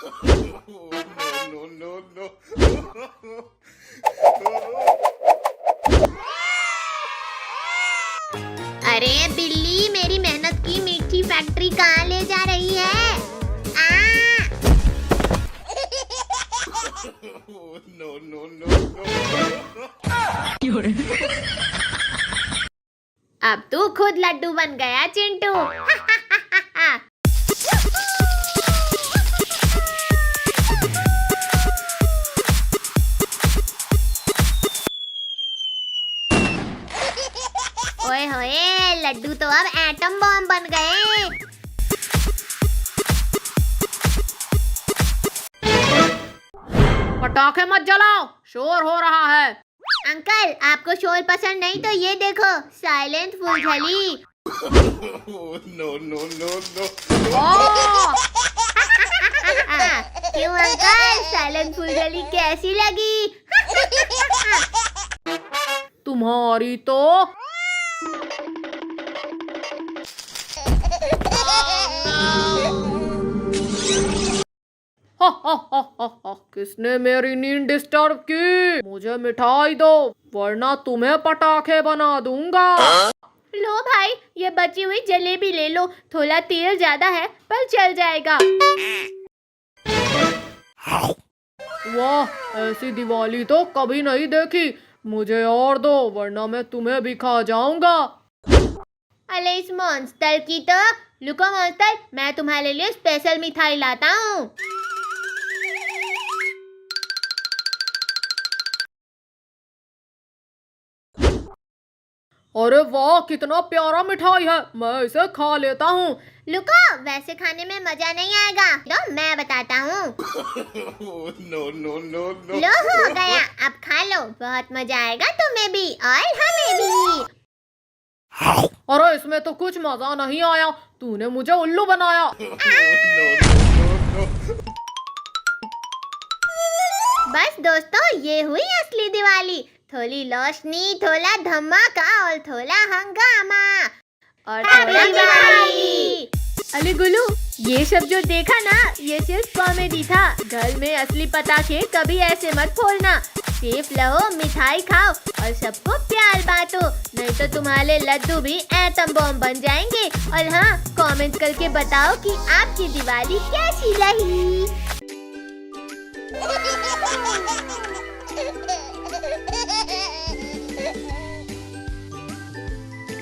No, no, no, no. अरे बिल्ली, मेरी मेहनत की मीठी फैक्ट्री कहाँ ले जा रही है? No, no, no, no. अब तू खुद लड्डू बन गया चिंटू। ओए होए, लड्डू तो अब एटम बॉम्ब बन गए। पटाखे मत जलाओ, शोर हो रहा है। अंकल, आपको शोर पसंद नहीं तो ये देखो, साइलेंट फुलझड़ी। No, no, no, no. क्यों अंकल, साइलेंट फुलझड़ी कैसी लगी? तुम्हारी तो किसने मेरी नींद डिस्टर्ब की? मुझे मिठाई दो वरना तुम्हें पटाखे बना दूंगा। लो भाई, ये बची हुई जलेबी ले लो, थोड़ा तेल ज्यादा है पर चल जाएगा। वाह, ऐसी दिवाली तो कभी नहीं देखी। मुझे और दो वरना मैं तुम्हें भी खा जाऊंगा। अरे इस मॉन्स्टर की तो। लुको मॉन्स्टर, मैं तुम्हारे लिए स्पेशल मिठाई लाता हूँ। अरे वाह, कितना प्यारा मिठाई है, मैं इसे खा लेता हूँ। लुको, वैसे खाने में मजा नहीं आएगा, तो मैं बताता हूँ। No, no, no, no. लो हो गया, अब खा लो, बहुत मजा आएगा तुम्हें भी और हमें भी। अरे इसमें तो कुछ मजा नहीं आया, तूने मुझे उल्लू बनाया। बस दोस्तों, ये हुई असली दिवाली। थोड़ी रोशनी, थोड़ा धमाका और थोड़ा हंगामा और थोड़ा दिवाली। अरे गुल्लू, ये सब जो देखा ना, ये सिर्फ कॉमेडी था। घर में असली पटाखे कभी ऐसे मत फोड़ना। सेफ रहो, मिठाई खाओ और सबको प्यार बांटो, नहीं तो तुम्हारे लड्डू भी एटम बॉम्ब बन जाएंगे। और हाँ, कमेंट करके बताओ कि आपकी दिवाली कैसी रही।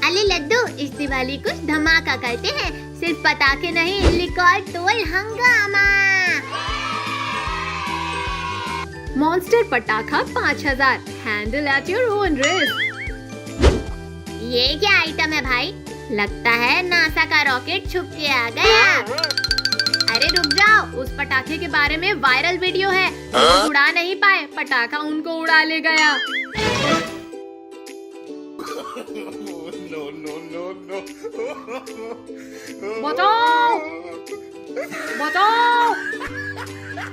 अरे लड्डू, इस दिवाली कुछ धमाका करते हैं, सिर्फ पटाखे नहीं, रिकॉर्ड तोड़ हंगामा। मॉन्स्टर पटाखा 5000, handle at your own risk. ये क्या आइटम है भाई? लगता है नासा का रॉकेट छुप के आ गया। अरे रुक जाओ, उस पटाखे के बारे में वायरल वीडियो है। वो उड़ा नहीं पाए, पटाखा उनको उड़ा ले गया। No, no, no, no. बचाओ, बचाओ,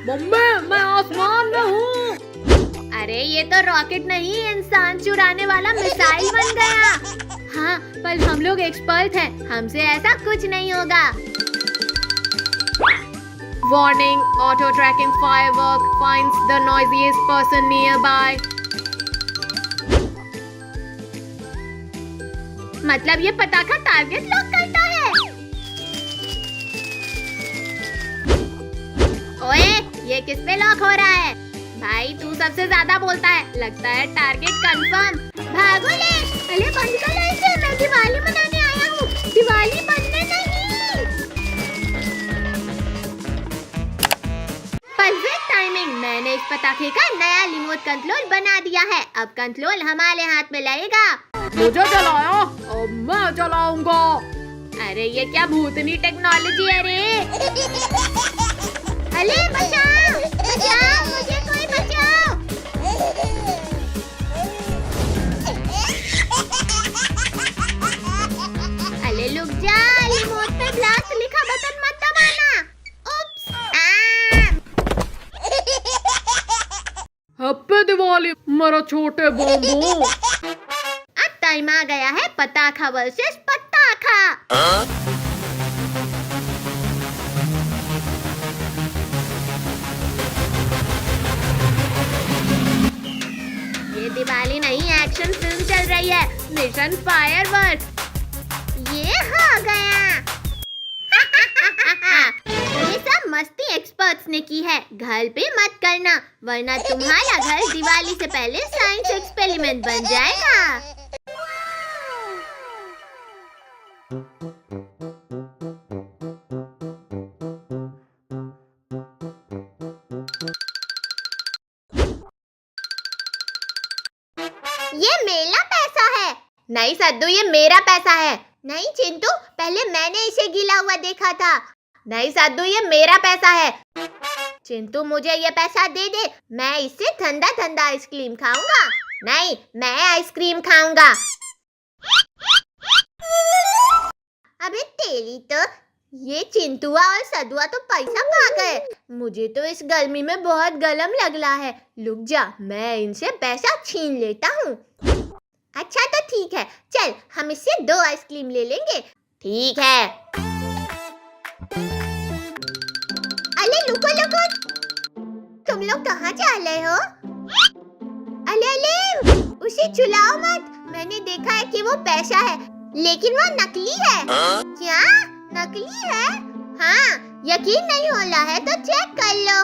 मम्मी, मैं आसमान में हूँ। अरे ये तो रॉकेट नहीं, इंसान चुराने वाला मिसाइल बन गया। हाँ, पर हम लोग एक्सपर्ट हैं, हमसे ऐसा कुछ नहीं होगा। Warning, auto tracking firework finds the noisiest person nearby. मतलब ये पटाखा टारगेट लॉक करता है। ओए, ये किस पे लॉक हो रहा है? भाई तू सबसे ज्यादा बोलता है, लगता है टारगेट कंफर्म। भागो ले। अरे बंद कर इसे, मैं दिवाली मनाने आया हूँ, दिवाली बनने नहीं। परफेक्ट टाइमिंग, मैंने इस पटाखे का नया रिमोट कंट्रोल बना दिया है। अब कंट्रोल हमारे हाथ में लगेगा। मुझे जलाया, अब मैं जलाऊंगा। अरे ये क्या भूतनी टेक्नोलॉजी है रे? अरे बचाओ, बचाओ, मुझे कोई बचाओ। अरे रुक जा, रिमोट पे ब्लास्ट लिखा बटन मत दबाना। उप्स। हैप्पी दिवाली मेरा छोटे बॉम्बू। अब टाइम आ गया है पटाखा वर्सेस पटाखा। एक्शन फिल्म चल रही है, मिशन फायरवर्क। ये हो गया। ये सब मस्ती एक्सपर्ट्स ने की है, घर पे मत करना वरना तुम्हारा घर दिवाली से पहले साइंस एक्सपेरिमेंट बन जाएगा। ये मेरा पैसा है। नहीं सद्दू, ये मेरा पैसा है। नहीं चिंटू, पहले मैंने इसे गिला हुआ देखा था। नहीं सद्दू, ये मेरा पैसा है। चिंटू मुझे ये पैसा दे दे, मैं इससे ठंडा ठंडा आइसक्रीम खाऊंगा। नहीं, मैं आइसक्रीम खाऊंगा। अबे तेरी तो, ये चिंटुआ और सदुआ तो पैसा खा गए। मुझे तो इस गर्मी में बहुत गरम लग रहा है। रुक जा, मैं इनसे पैसा छीन लेता हूँ। अच्छा तो ठीक है, चल हम इससे 2 आइसक्रीम ले लेंगे। ठीक है। अरे रुको रुको, तुम लोग कहाँ जा रहे हो? अले अले, उसे चुलाओ मत। मैंने देखा है कि वो पैसा है, लेकिन वो नकली है। क्या नकली है? हाँ, यकीन नहीं हो रहा है तो चेक कर लो।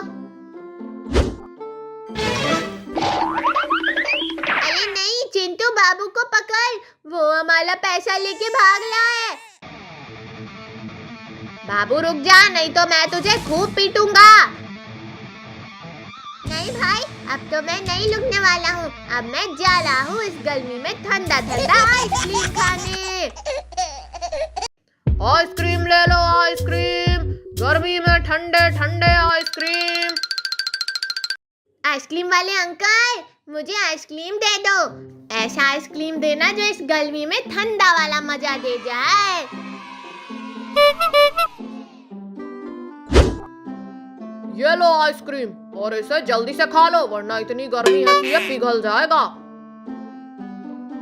अरे नहीं चिंटू, बाबू को पकड़, वो हमारा पैसा लेके भाग रहा है। बाबू रुक जा, नहीं तो मैं तुझे खूब पीटूंगा। नहीं भाई, अब तो मैं नहीं रुकने वाला हूँ। अब मैं जा रहा हूँ इस गर्मी में ठंडा ठंडा आइसक्रीम खाने। आइसक्रीम ले लो, आइसक्रीम, गर्मी में ठंडे ठंडे आइसक्रीम। आइसक्रीम वाले अंकल, मुझे आइसक्रीम दे दो। ऐसा आइसक्रीम देना जो इस गर्मी में ठंडा वाला मजा दे जाए। ये लो आइसक्रीम, और इसे जल्दी से खा लो वरना इतनी गर्मी है कि ये पिघल जाएगा।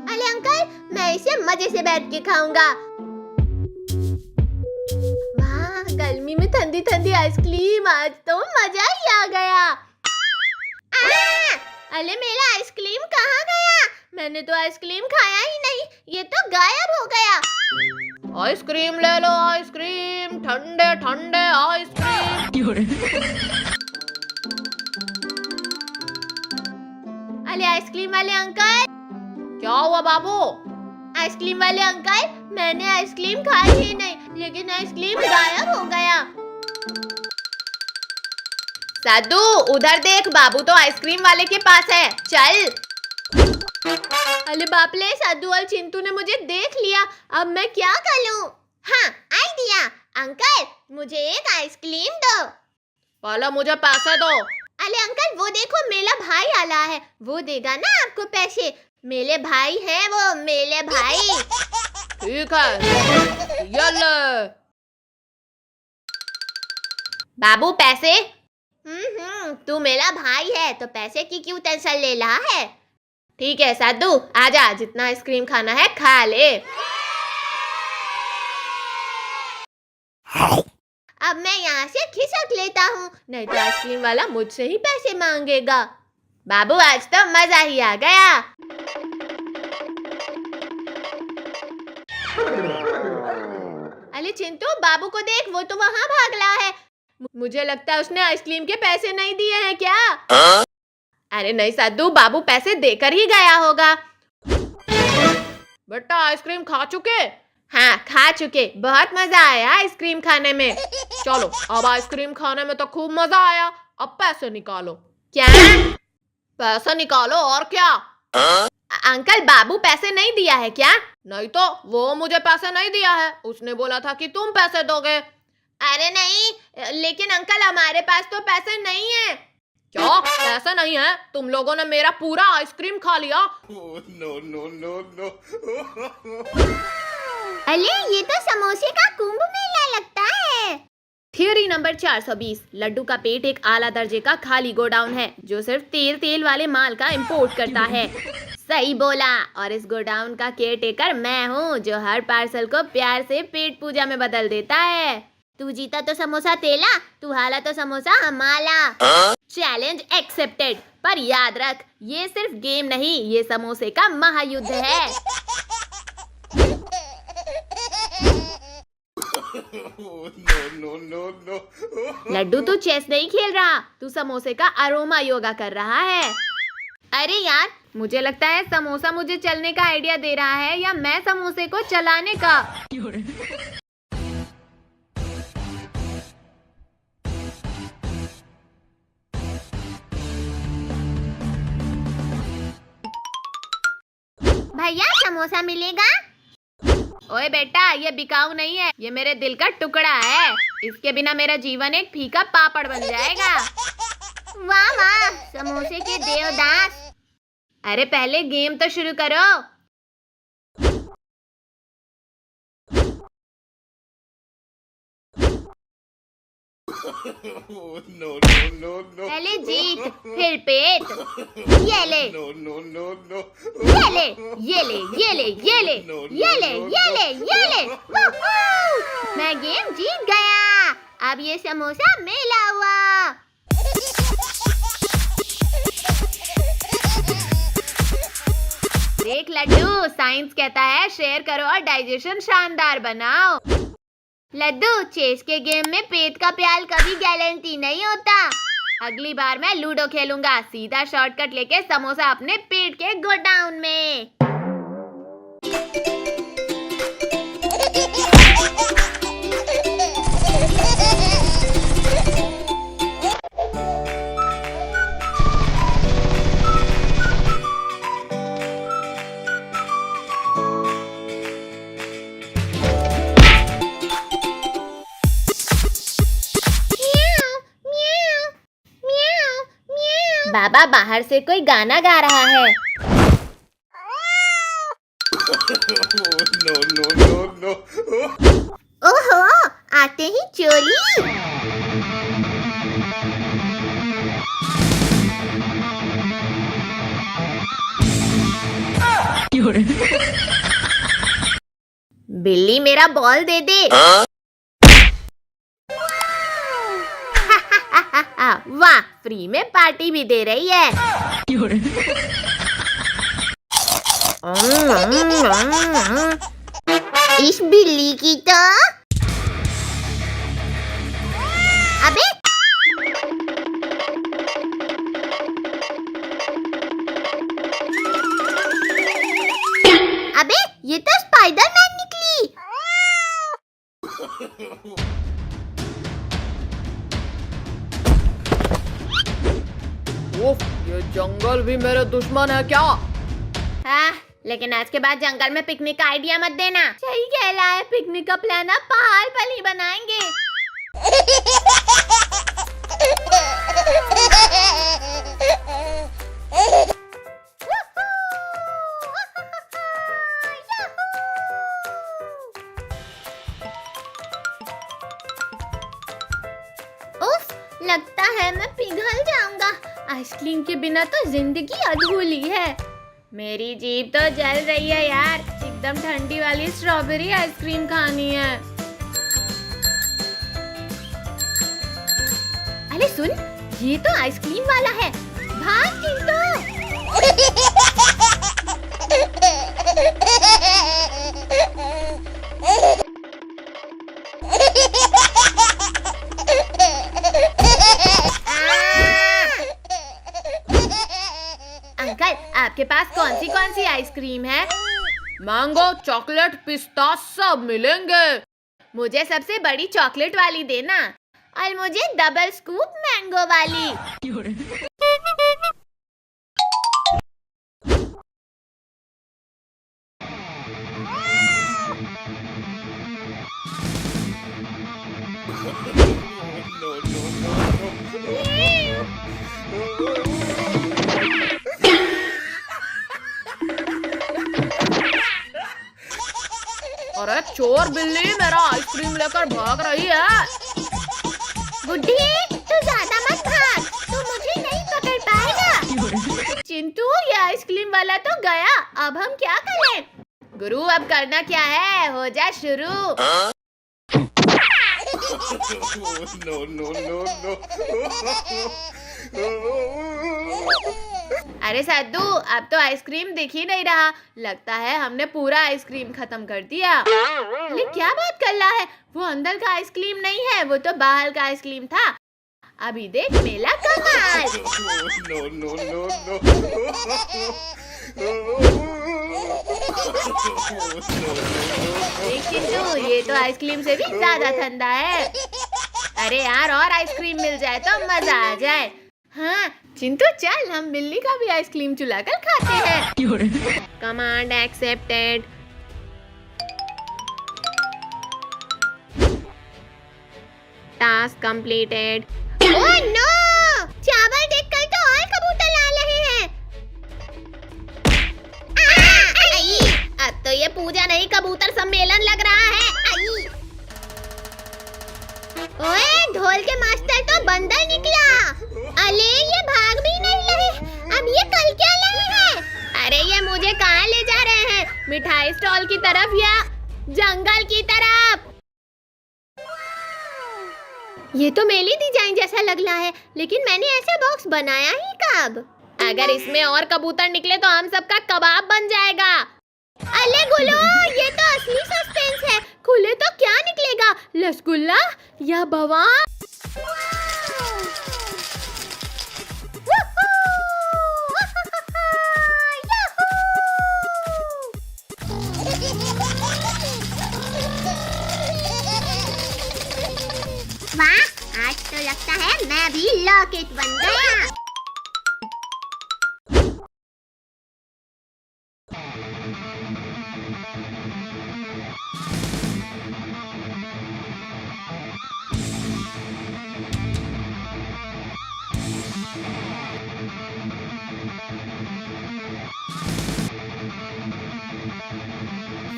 अरे अंकल, मैं इसे मजे से बैठ के खाऊंगा। वाह, गर्मी में ठंडी ठंडी आइसक्रीम, आज तो मजा ही आ गया। अरे मेरा आइसक्रीम कहाँ गया? मैंने तो आइसक्रीम खाया ही नहीं, ये तो गायब हो गया। आइसक्रीम ले लो, आइसक्रीम, ठंडे ठंडे आइसक्रीम। अरे आइसक्रीम वाले अंकल। क्या हुआ बाबू? आइसक्रीम वाले अंकल, मैंने आइसक्रीम खाई ही नहीं, लेकिन आइसक्रीम गायब हो गया। साधु, उधर देख, बाबू तो आइसक्रीम वाले के पास है, चल। अरे बाप ले, साधु और चिंटू ने मुझे देख लिया, अब मैं क्या करूं? हाँ, आइडिया। अंकल, मुझे एक आइसक्रीम दो। पहले मुझे पैसे दो। अरे अंकल, वो देखो मेरा भाई आला है, वो देगा ना आपको पैसे। मेरे भाई हैं वो, मेरे भाई। ठीक है, ये ले। बाबू पैसे? तू मेरा भाई है तो पैसे की क्यों टेंशन ले रहा है? ठीक है साधु, आजा, जितना आइसक्रीम खाना है खा ले। अब मैं यहाँ से खिसक लेता हूँ, नहीं तो आइसक्रीम वाला मुझसे ही पैसे मांगेगा। बाबू, आज तो मजा ही आ गया। अरे चिंटू, बाबू को देख, वो तो वहाँ भाग रहा है। मुझे लगता है उसने आइसक्रीम के पैसे नहीं दिए हैं क्या? अरे नहीं साधु, बाबू पैसे देकर ही गया होगा। बेटा आइसक्रीम खा चुके? हाँ, खा चुके, बहुत मजा आया आइसक्रीम खाने में। चलो, अब आइसक्रीम खाने में तो खूब मजा आया, अब पैसे निकालो। क्या? पैसे निकालो, और क्या? अंकल, बाबू पैसे नहीं दिया है क्या? नहीं तो, वो मुझे पैसे नहीं दिया है, उसने बोला था कि तुम पैसे दोगे। अरे नहीं, लेकिन अंकल हमारे पास तो पैसे नहीं है। क्या पैसे नहीं है? तुम लोगों ने मेरा पूरा आइसक्रीम खा लिया। No, no, no, no. अरे ये तो समोसे का कुंभ मेला लगता है। Theory number 420। लड्डू का पेट एक आला दर्जे का खाली गोडाउन है जो सिर्फ तेल वाले माल का इंपोर्ट करता है। सही बोला, और इस गोडाउन का केयरटेकर मैं हूँ जो हर पार्सल को प्यार से पेट पूजा में बदल देता है। तू जीता तो समोसा तेला, तू हाला तो समोसा हमारा। Challenge accepted. पर याद रख, ये सिर्फ गेम नहीं, ये समोसे का महायुद्ध है। No. लड्डू तू चेस नहीं खेल रहा, तू समोसे का अरोमा योगा कर रहा है। अरे यार, मुझे लगता है समोसा मुझे चलने का आइडिया दे रहा है या मैं समोसे को चलाने का। भैया समोसा मिलेगा? ओए बेटा, ये बिकाऊ नहीं है, ये मेरे दिल का टुकड़ा है। इसके बिना मेरा जीवन एक फीका पापड़ बन जाएगा। वाह वाह, समोसे के देवदास। अरे पहले गेम तो शुरू करो। No. पहले जीत, फिर पेट। ये ले, No. ये ले, ये ले, ये ले, ये ले, ये ले, ये ले, ये ले। वूहू! मैं गेम जीत गया। अब ये समोसा मेरा हुआ। देख लड्डू, साइंस कहता है शेयर करो और डाइजेशन शानदार बनाओ। लड्डू, चेस के गेम में पेट का प्याल कभी गारंटी नहीं होता। अगली बार मैं लूडो खेलूंगा, सीधा शॉर्टकट लेके समोसा अपने पेट के गोडाउन में। बाबा, बाहर से कोई गाना गा रहा है। No. ओहो, आते ही चोली। बिल्ली, मेरा बॉल दे दे। वाह, फ्री में पार्टी भी दे रही है। इस बिल्ली की तो अबे अबे, ये तो स्पाइडरमैन निकली। उफ, ये जंगल भी मेरे दुश्मन है क्या? हाँ, लेकिन आज के बाद जंगल में पिकनिक का आइडिया मत देना। सही कह रहा है, पिकनिक का प्लान अब पहाड़ पर ही बनाएंगे। उफ, लगता है मैं पिघल जाऊंगा। आइसक्रीम के बिना तो जिंदगी अधूरी है। मेरी जीभ तो जल रही है यार, एकदम ठंडी वाली स्ट्रॉबेरी आइसक्रीम खानी है। अरे सुन, ये तो आइसक्रीम वाला है। भाग चिंटू। अंकल, आपके पास कौन सी आइसक्रीम है? मैंगो, चॉकलेट, पिस्ता सब मिलेंगे। मुझे सबसे बड़ी चॉकलेट वाली देना। और मुझे डबल स्कूप मैंगो वाली। अरे चोर बिल्ली, मेरा आइसक्रीम लेकर भाग रही है। बुड्ढी, तू ज्यादा मत भाग, तू मुझे नहीं पकड़ पाएगा। चिंटू, ये आइसक्रीम वाला तो गया, अब हम क्या करें? गुरु, अब करना क्या है? हो जा शुरू। अरे सद्दू, अब तो आइसक्रीम दिख ही नहीं रहा। लगता है हमने पूरा आइसक्रीम खत्म कर दिया। अरे क्या बात कर रहा है? वो अंदर का आइसक्रीम नहीं है, वो तो बाहर का आइसक्रीम था। अभी देख मेला कमाल। देख चिंटू, ये तो आइसक्रीम से भी ज्यादा ठंडा है। अरे यार, और आइसक्रीम मिल जाए तो मजा आ जाए। हाँ चिंटू, चल हम बिल्ली का भी आइसक्रीम चुला कर खाते हैं। Command accepted. Task completed. Oh no! चावल देखकर तो और कबूतर ला रहे हैं। आई! अब तो ये पूजा नहीं कबूतर सम्मेलन लग रहा है। आई! ओए, ढोल के मास्टर तो बंदर निकला। अरे ये भाग भी नहीं रहे। अब ये कल क्या रहे हैं? अरे ये मुझे कहाँ ले जा रहे हैं? मिठाई स्टॉल की तरफ या जंगल की तरफ? ये तो मेरी डिजाइन जैसा लग रहा है, लेकिन मैंने ऐसा बॉक्स बनाया ही कब? अगर इसमें और कबूतर निकले तो हम सबका कबाब बन जाएगा। अरे गुलो, ये तो असली सस्पेंस है। खुले तो क्या निकलेगा? रसगुल्ला या बवा? वाह, आज तो लगता है मैं भी लॉकेट बन गया।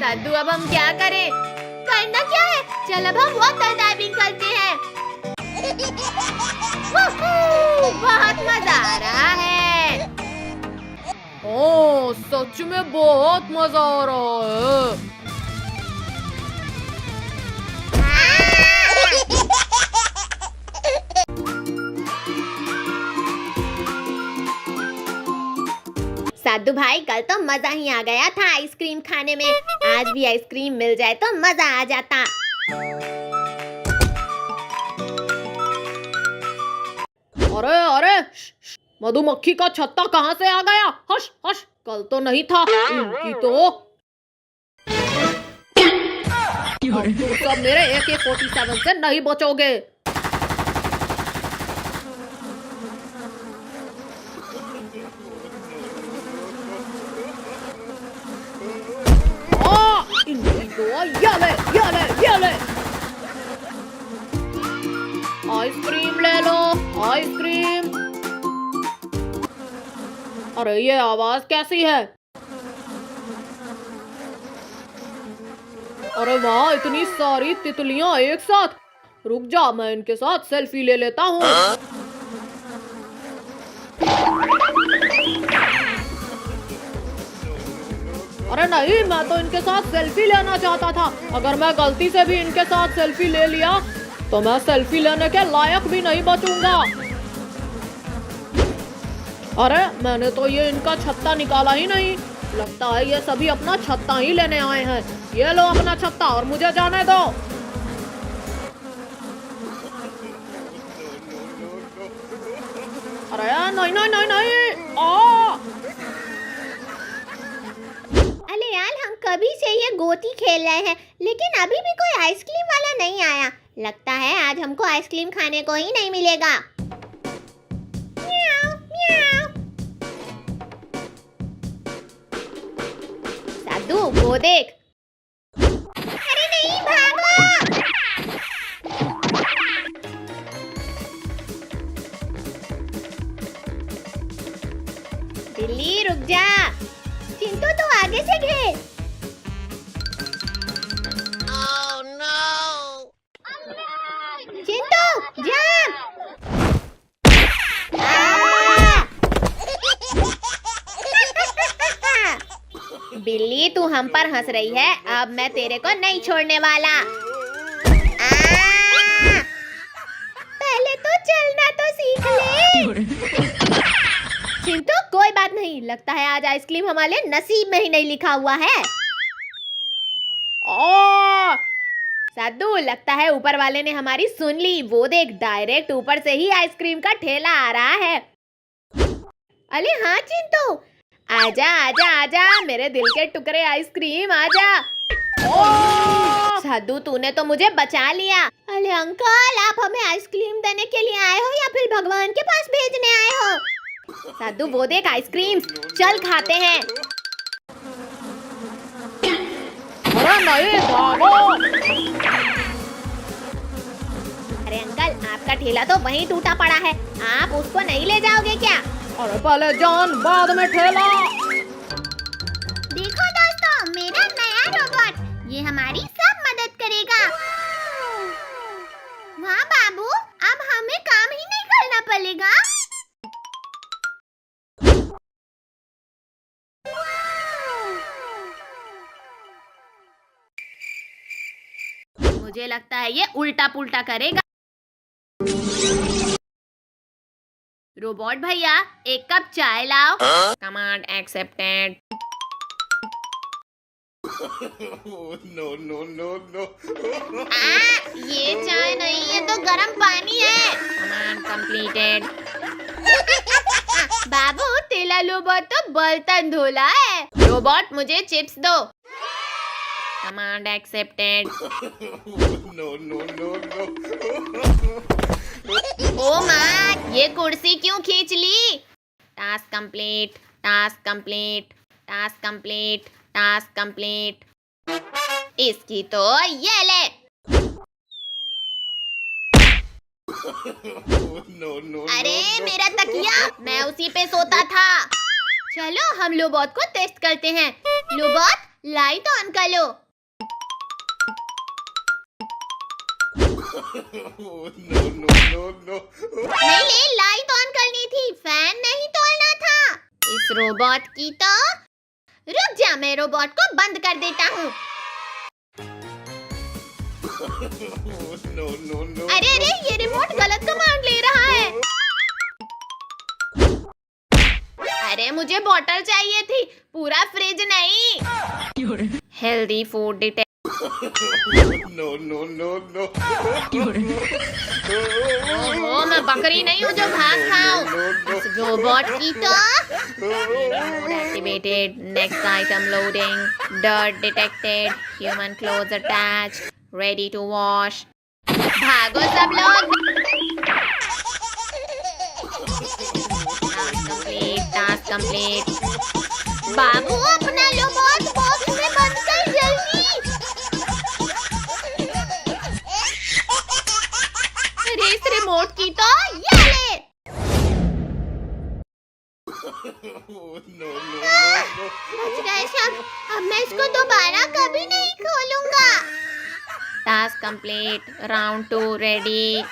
सद्दू, अब हम क्या करें? करना क्या है? चल अब हम वाटर डाइविंग करते हैं। बहुत मजा आ रहा है। ओह, सच में बहुत मजा आ रहा है। साधु भाई, कल तो मजा ही आ गया था आइसक्रीम खाने में। आज भी आइसक्रीम मिल जाए तो मजा आ जाता। अरे अरे, मधुमक्खी का छत्ता कहाँ से आ गया? हश हश, कल तो नहीं था। इनकी तो अब तुम सब मेरे AK-47 से नहीं बचोगे। इनकी तो ये ले। आइसक्रीम ले लो, आइसक्रीम। अरे ये आवाज कैसी है? अरे वाह, इतनी सारी तितलियां एक साथ। रुक जा, मैं इनके साथ सेल्फी ले लेता हूँ। अरे नहीं, मैं तो इनके साथ सेल्फी लेना चाहता था। अगर मैं गलती से भी इनके साथ सेल्फी ले लिया तो मैं सेल्फी लेने के लायक भी नहीं बचूंगा। अरे मैंने तो ये इनका छत्ता निकाला ही नहीं। लगता है ये सभी अपना छत्ता ही लेने आए हैं। ये लो अपना छत्ता और मुझे जाने दो। अरे नहीं नहीं नहीं नहीं, आ! अरे यार, हम कभी से ये गोटी खेल रहे हैं, लेकिन अभी भी कोई आइसक्रीम वाला नहीं आया। लगता है आज हमको आइसक्रीम खाने को ही नहीं मिलेगा। म्याऊ, म्याऊ। साधु, वो देख। अरे नहीं, भागो। बिल्ली रुक जा। चिंटू, तू आगे से घेर। चिंटू, जंप। बिल्ली, तू हम पर हंस रही है। अब मैं तेरे को नहीं छोड़ने वाला। चिंटू कोई बात नहीं, लगता है आज आइसक्रीम हमारे नसीब में ही नहीं लिखा हुआ है। ओ साधु, लगता है ऊपर वाले ने हमारी सुन ली। वो देख, डायरेक्ट ऊपर से ही आइसक्रीम का ठेला आ रहा है। अरे हाँ चिंटू, आजा आजा आजा मेरे दिल के टुकड़े आइसक्रीम, आजा। ओ साधु, तूने तो मुझे बचा लिया। अरे अंकल, आप हमें आइसक्रीम देने के लिए आए हो या फिर भगवान के पास भेजने आए हो? साधु वो देख आइसक्रीम, चल खाते हैं। अरे नहीं भागो। अरे अंकल, आपका ठेला तो वहीं टूटा पड़ा है, आप उसको नहीं ले जाओगे क्या? अरे पहले जान बाद में ठेला। देखो दोस्तों, मेरा नया रोबोट, ये हमारी सब मदद करेगा। वाह बाबू, अब हमें काम ही नहीं करना पड़ेगा। मुझे लगता है ये उल्टा पुल्टा करेगा। रोबोट भैया, एक कप चाय लाओ। Command accepted. No. ये चाय नहीं, ये तो गर्म पानी है। Command completed. बाबू, तेला रोबोट तो बर्तन धोला है। रोबोट, मुझे चिप्स दो। Command accepted. No. ओ माँ, ये कुर्सी क्यों खींच ली? Task complete, task complete, task complete, task complete. इसकी तो ये ले। No. अरे मेरा तकिया, मैं उसी पे सोता था। चलो हम लोबोट को टेस्ट करते हैं। लोबोट, लाइट ऑन कर लो। No. नहीं, लाइट ऑन करनी थी, फैन नहीं तोड़ना था। इस रोबोट की तो रुक जा, मैं रोबोट को बंद कर देता हूँ। No. अरे ये रिमोट गलत कमांड ले रहा है। अरे मुझे बोतल चाहिए थी, पूरा फ्रिज नहीं। Healthy food detect. No. ओहो, मैं बकरी नहीं हूँ जो भाग खाऊं। इस रोबोट की तो activated. Next item loading. Dirt detected. Human clothes attached. Ready to wash. भागो सब लोग। Task complete. बाबू, अपना रोबोट बॉक्स में बंद कर जल्दी। अरे इस रिमोट की तो ये ले। No. बच गए सब, अब मैं इसको दोबारा कभी नहीं खोलूंगा। Task complete. Round 2 ready.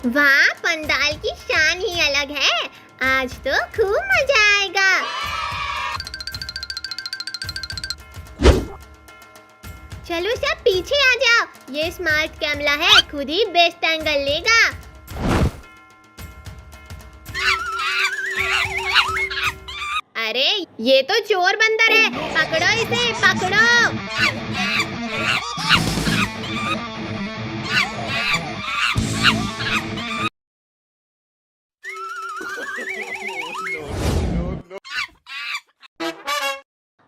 वाह, पंडाल की शान ही अलग है। आज तो खूब मजा आएगा। चलो सब पीछे आ जाओ, ये स्मार्ट कैमरा है, खुद ही बेस्ट एंगल लेगा। अरे ये तो चोर बंदर है, पकड़ो इसे, पकड़ो।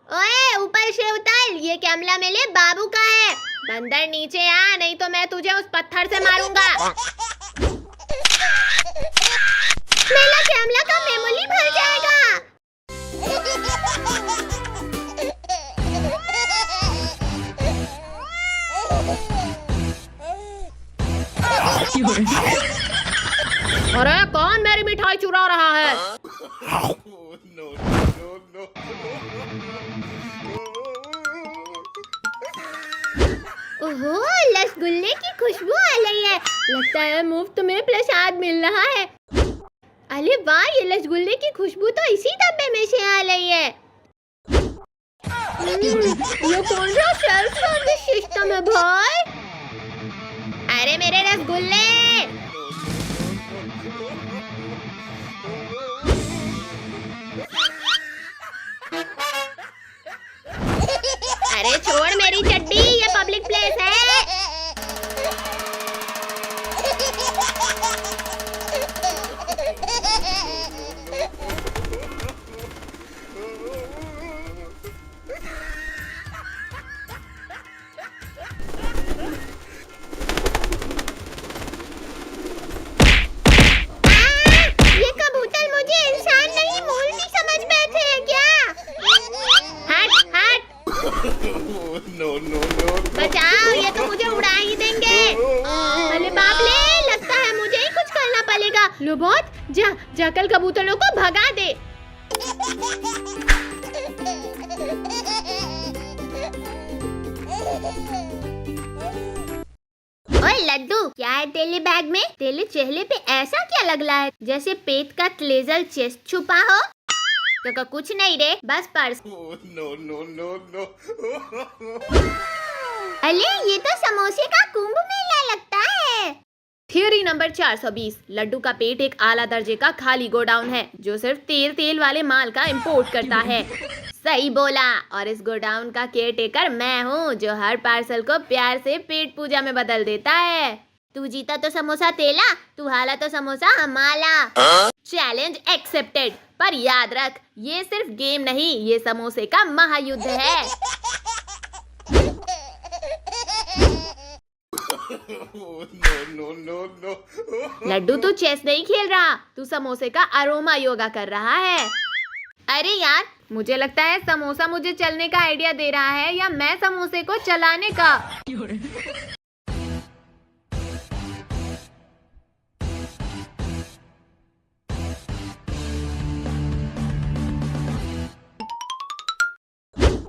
ओए, ऊपर से उतर, ये कैमरा मेरे बाबू का है। बंदर नीचे आ, नहीं तो मैं तुझे उस पत्थर से मारूंगा। मेरा कैमरा का मेमोरी भर जाएगा। अरे कौन मेरी मिठाई चुरा रहा है? No. ओहो, रसगुल्ले की खुशबू आ रही है। लगता है मुफ्त में प्रसाद मिल रहा है। अरे वाह, ये रसगुल्ले की खुशबू तो इसी डब्बे में से आ रही है। ये कौन सा सेल्फ सर्विस सिस्टम है भाई? अरे मेरे रसगुल्ले! अरे छोड़ मेरी चड्डी, ये पब्लिक प्लेस है। ये कबूतर मुझे इंसान नहीं मूर्ति समझ बैठे हैं क्या? हट हट! No, no, no. बचाओ, ये तो मुझे उड़ा ही देंगे। अरे बाप रे, लगता है मुझे ही कुछ करना पड़ेगा। लोबोट, जा कल कबूतरों को भगा दे। ओए लड्डू, क्या है तेरे बैग में? तेरे चेहरे पे ऐसा क्या लग रहा है जैसे पेट का ट्रेजर चेस्ट छुपा हो? तो कुछ नहीं रे, बस purse. No, no, no, no. अरे ये तो समोसे का कुंभ मेला लगता है। Theory number 420। लड्डू का पेट एक आला दर्जे का खाली गोडाउन है जो सिर्फ तेल वाले माल का इंपोर्ट करता है। सही बोला। और इस गोडाउन का केयरटेकर मैं हूँ, जो हर पार्सल को प्यार से पेट पूजा में बदल देता है। तू जीता तो समोसा तेला, तू हारा तो समोसा हमारा। Challenge accepted. पर याद रख, ये सिर्फ गेम नहीं, ये समोसे का महायुद्ध है। No, no, no. लड्डू तू चेस नहीं खेल रहा, तू समोसे का अरोमा योगा कर रहा है। अरे यार, मुझे लगता है समोसा मुझे चलने का आइडिया दे रहा है या मैं समोसे को चलाने का।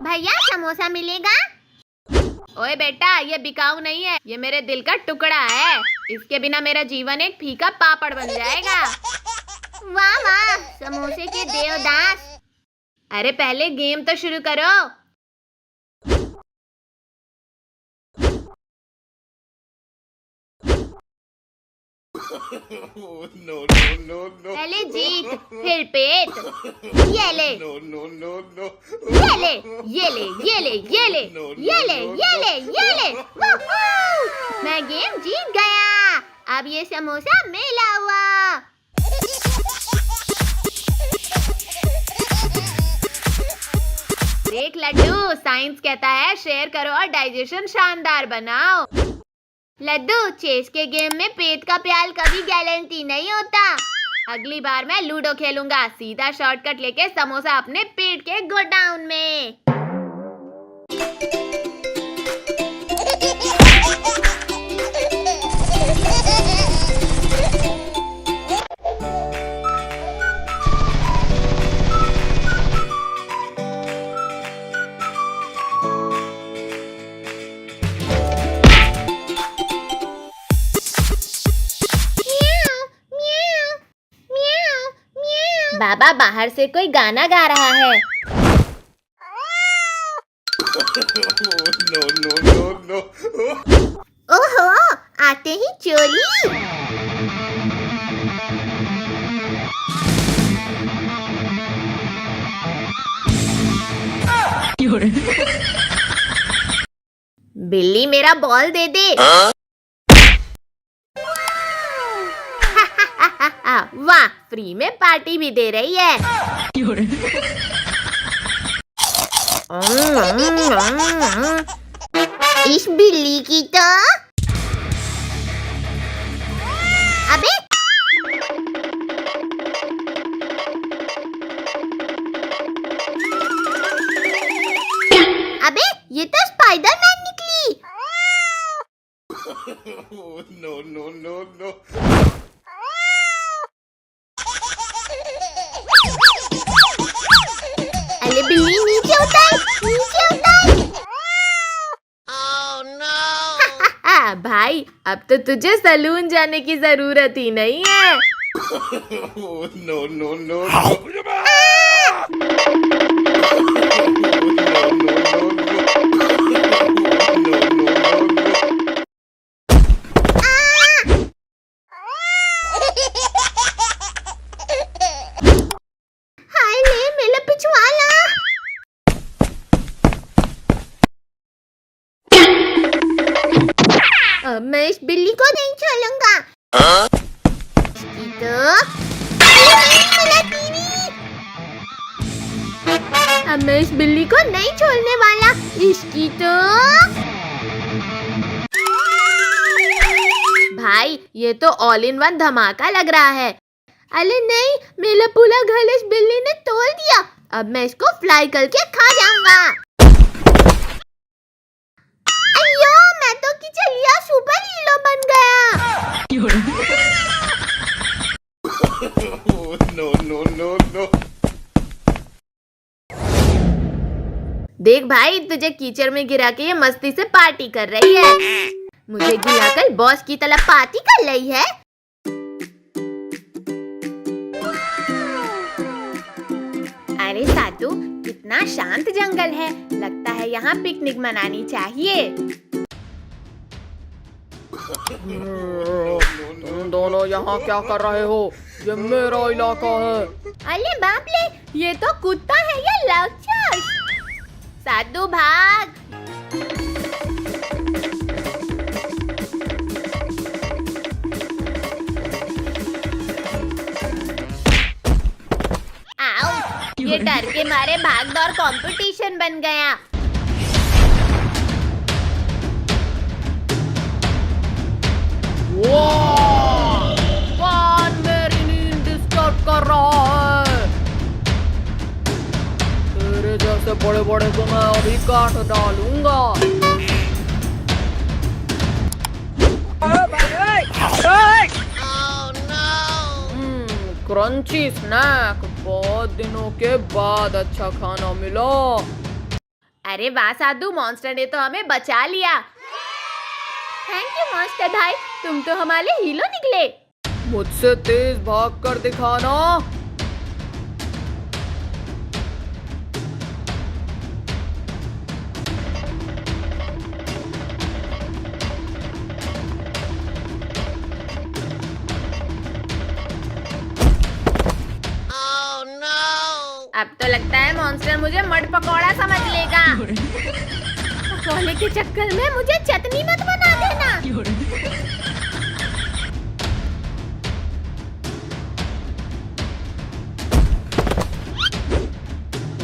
भैया समोसा मिलेगा? ओए बेटा, ये बिकाऊ नहीं है, ये मेरे दिल का टुकड़ा है। इसके बिना मेरा जीवन एक फीका पापड़ बन जाएगा। वाह वाह, समोसे के देवदास। अरे पहले गेम तो शुरू करो। No, no, no, no. पहले जीत, फिर पेट। ये ले, No, no, no, no. ये ले, ये ले, ये ले, ये ले, ये ले, ये ले, ये ले। वूहू! मैं गेम जीत गया। अब ये समोसा मेरा हुआ। देख लड्डू, साइंस कहता है शेयर करो और डाइजेशन शानदार बनाओ। लड्डू, चेस के गेम में पेट का प्याल कभी गारंटी नहीं होता। अगली बार मैं लूडो खेलूंगा, सीधा शॉर्टकट लेके समोसा अपने पेट के गोडाउन में। बाबा, बाहर से कोई गाना गा रहा है। No, no, no, no. ओहो, आते ही चोली। बिल्ली, मेरा बॉल दे दे। वाह, फ्री में पार्टी भी दे रही है। इस बिल्ली की तो अबे अबे ये तो स्पाइडरमैन निकली। No, no, no, no. अरे बिल्ली नीचे उतर, नीचे उतर। Oh no! भाई अब तो तुझे सलून जाने की जरूरत ही नहीं है। Oh, no, no, no, no. हाय ले मेरा पिछवाला। अब मैं इस बिल्ली को नहीं छोड़ूंगा। तो मेरा टीवी। अब मैं इस बिल्ली को नहीं छोड़ने वाला। इसकी तो भाई ये तो ऑल इन वन धमाका लग रहा है। अरे नहीं, मेरा पूरा घर इस बिल्ली ने तोड़ दिया। अब मैं इसको फ्राई करके खा जाऊंगा। अयो, मैं तो किचलिया सुपर हीरो बन गया। Oh, no, no, no, no. देख भाई तुझे कीचड़ में गिरा के ये मस्ती से पार्टी कर रही है। मुझे गिराकर बॉस की तरह पार्टी कर रही है। अरे सातू, कितना शांत जंगल है। लगता है यहाँ पिकनिक मनानी चाहिए। तुम दोनों यहाँ क्या कर रहे हो? ये मेरा इलाका है। अरे बाप रे, ये तो कुत्ता है या राक्षस। सातू भाग। आओ, ये डर के मारे भाग दौड़ कंपटीशन बन गया। कौन मेरी नींद डिस्टर्ब कर रहा है? तेरे जैसे बड़े बड़े को मैं अभी काट डालूंगा। क्रंची स्नैक, बहुत दिनों के बाद अच्छा खाना मिला। अरे वाह साधु, मॉन्स्टर ने तो हमें बचा लिया। थैंक यू मॉन्स्टर भाई, तुम तो हमारे हीरो निकले। मुझसे तेज भाग कर दिखाना। अब तो लगता है मॉन्स्टर मुझे मड पकौड़ा समझ लेगा। पकौड़े के चक्कर में मुझे चटनी मत बना देना।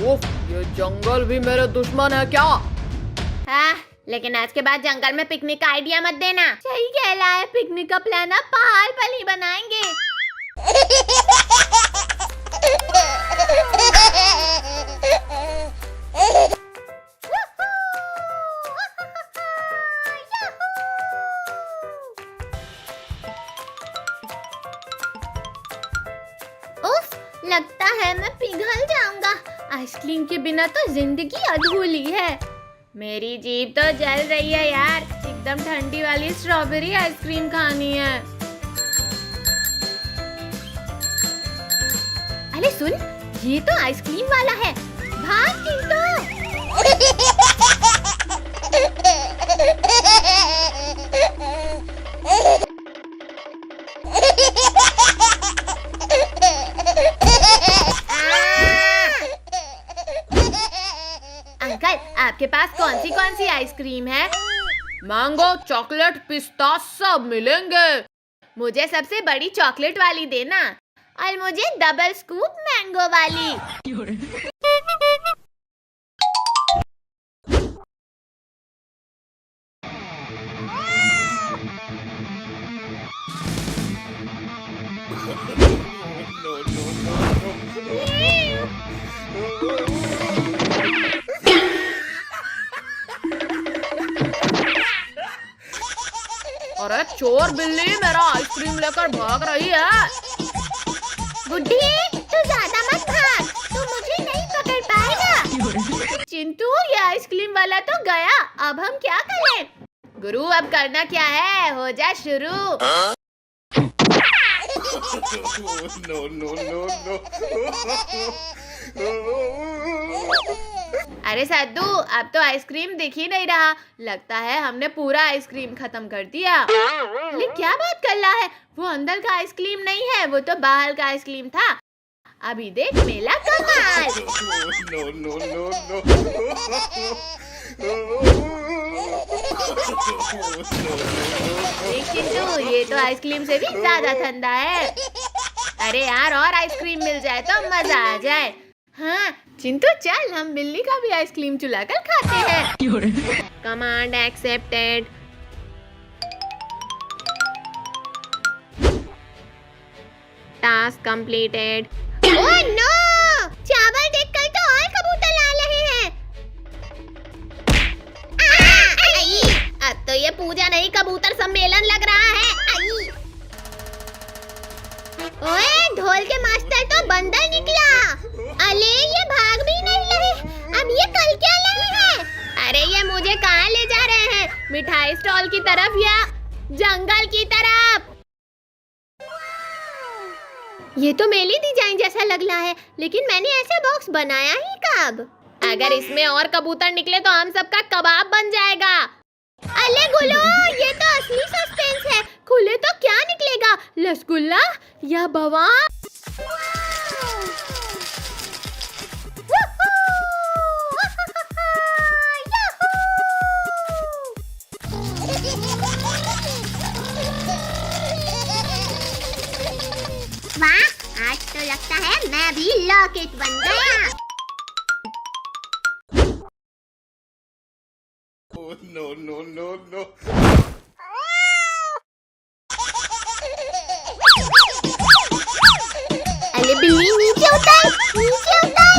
उफ, ये जंगल भी मेरे दुश्मन है क्या? हाँ, लेकिन आज के बाद जंगल में पिकनिक का आइडिया मत देना। सही कह रहा है, पिकनिक का प्लान अब पहाड़ पर ही बनाएंगे। उफ, लगता है मैं पिघल जाऊंगा। आइसक्रीम के बिना तो जिंदगी अधूरी है। मेरी जीभ तो जल रही है यार, एकदम ठंडी वाली स्ट्रॉबेरी आइसक्रीम खानी है। अरे सुन, ये तो आइसक्रीम वाला है। भाग चिंटू। अंकल, आपके पास कौन सी आइसक्रीम है? मैंगो, चॉकलेट, पिस्ता सब मिलेंगे। मुझे सबसे बड़ी चॉकलेट वाली देना, और मुझे डबल स्कूप मैंगो वाली। No, no, no, no. अरे चोर बिल्ली, मेरा आइसक्रीम लेकर भाग रही है। बुड्ढी, तू ज्यादा मत भाग, तू मुझे नहीं पकड़ पाएगा। चिंटू, ये आइसक्रीम वाला तो गया, अब हम क्या करें? गुरु अब करना क्या है, हो जा शुरू। No, no, no, no. अरे साधु, अब तो आइसक्रीम दिख ही नहीं रहा। लगता है हमने पूरा आइसक्रीम खत्म कर दिया। अरे क्या बात कर रहा है, वो अंदर का आइसक्रीम नहीं है, वो तो बाहर का आइसक्रीम था। अभी देख मेला कमाल। No, no, no, no. देख चिंटू, ये तो आइसक्रीम से भी ज्यादा ठंडा है। अरे यार, और आइसक्रीम मिल जाए तो मजा आ जाए। हाँ चिंटू, चल हम बिल्ली का भी आइसक्रीम चुलाकर खाते हैं। Command accepted. Task completed. Oh no! चावल देखकर तो और कबूतर ला रहे हैं। आई! अब तो ये पूजा नहीं, कबूतर सम्मेलन लग रहा है। आई! ओए, ढोल के मास्टर तो बंदर निकला। अले, ये भाग भी नहीं रहे। अब ये कल क्या रहे हैं? अरे ये मुझे कहाँ ले जा रहे हैं? मिठाई स्टॉल की तरफ या जंगल की तरफ? ये तो मेली डिजाइन जैसा लग रहा है, लेकिन मैंने ऐसा बॉक्स बनाया ही कब? अगर इसमें और कबूतर निकले तो हम सबका कबाब बन जाएगा। अले गुलो, ये तो असली सस्पेंस है। खुले तो क्या निकलेगा, रसगुल्ला या बवा? वाह, आज तो लगता है मैं भी लॉकेट बन गया। No, no, no, no. अरे बिल्ली, नीचे उतर, नीचे उतर।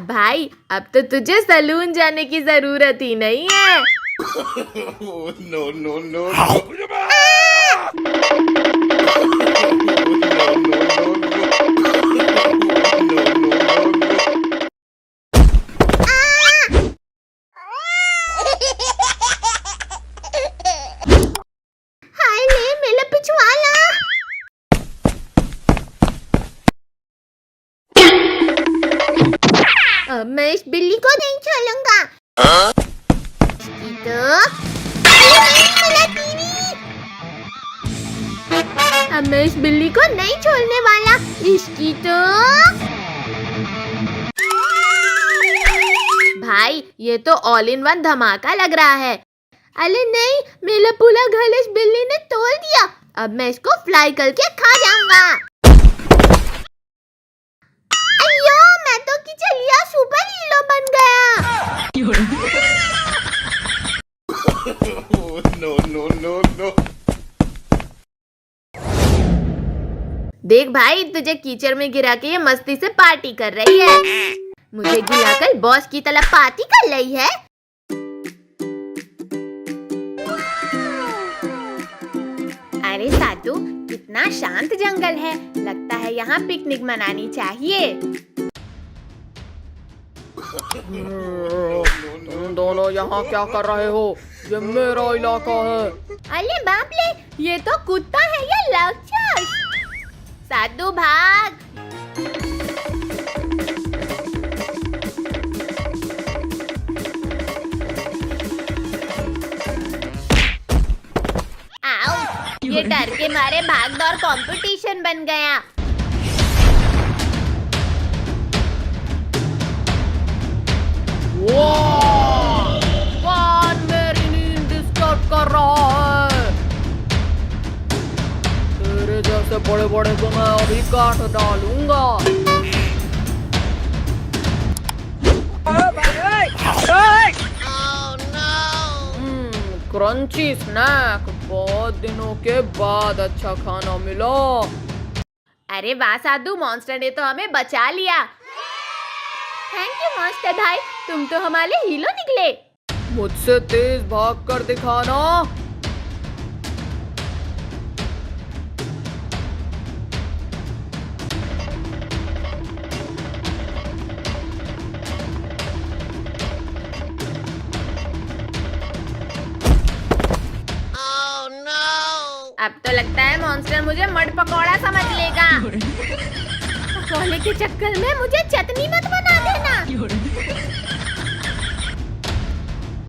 भाई, अब तो तुझे सलून जाने की जरूरत ही नहीं है। No, no, no, no. हाय ले, मेरा पिछवाला। अब मैं इस बिल्ली को नहीं छोड़ूंगा। अब मैं इस बिल्ली को नहीं छोड़ने वाला। इसकी तो भाई, ये तो ऑल इन वन धमाका लग रहा है। अरे नहीं, मेरा पूरा घर इस बिल्ली ने तोड़ दिया। अब मैं इसको फ्राई करके खा जाऊंगा। अयो, मैं तो किचलिया सुपर हीरो बन गया। No, no, no, no. देख भाई, तुझे कीचड़ में गिरा के ये मस्ती से पार्टी कर रही है। मुझे गिराकर बॉस की तरह पार्टी कर रही है। अरे साधु, कितना शांत जंगल है। लगता है यहाँ पिकनिक मनानी चाहिए। तुम दोनों यहाँ क्या कर रहे हो? ये मेरा इलाका है। अरे बाप ले, ये तो कुत्ता है या राक्षस। साधु भाग। आओ, ये डर के मारे भाग दौड़ कंपटीशन बन गया। कौन मेरी नींद डिस्टर्ब कर रहा है? तेरे जैसे बड़े बड़े को मैं अभी काट डालूंगा। क्रंची स्नैक, बहुत दिनों के बाद अच्छा खाना मिला। अरे वाह साधु, मॉन्स्टर ने तो हमें बचा लिया। थैंक यू मॉन्स्टर भाई, तुम तो हमारे हीरो निकले। मुझसे तेज भाग कर दिखाना। अब तो लगता है मॉन्स्टर मुझे मड पकौड़ा समझ लेगा। पकौड़े के चक्कर में मुझे चटनी मत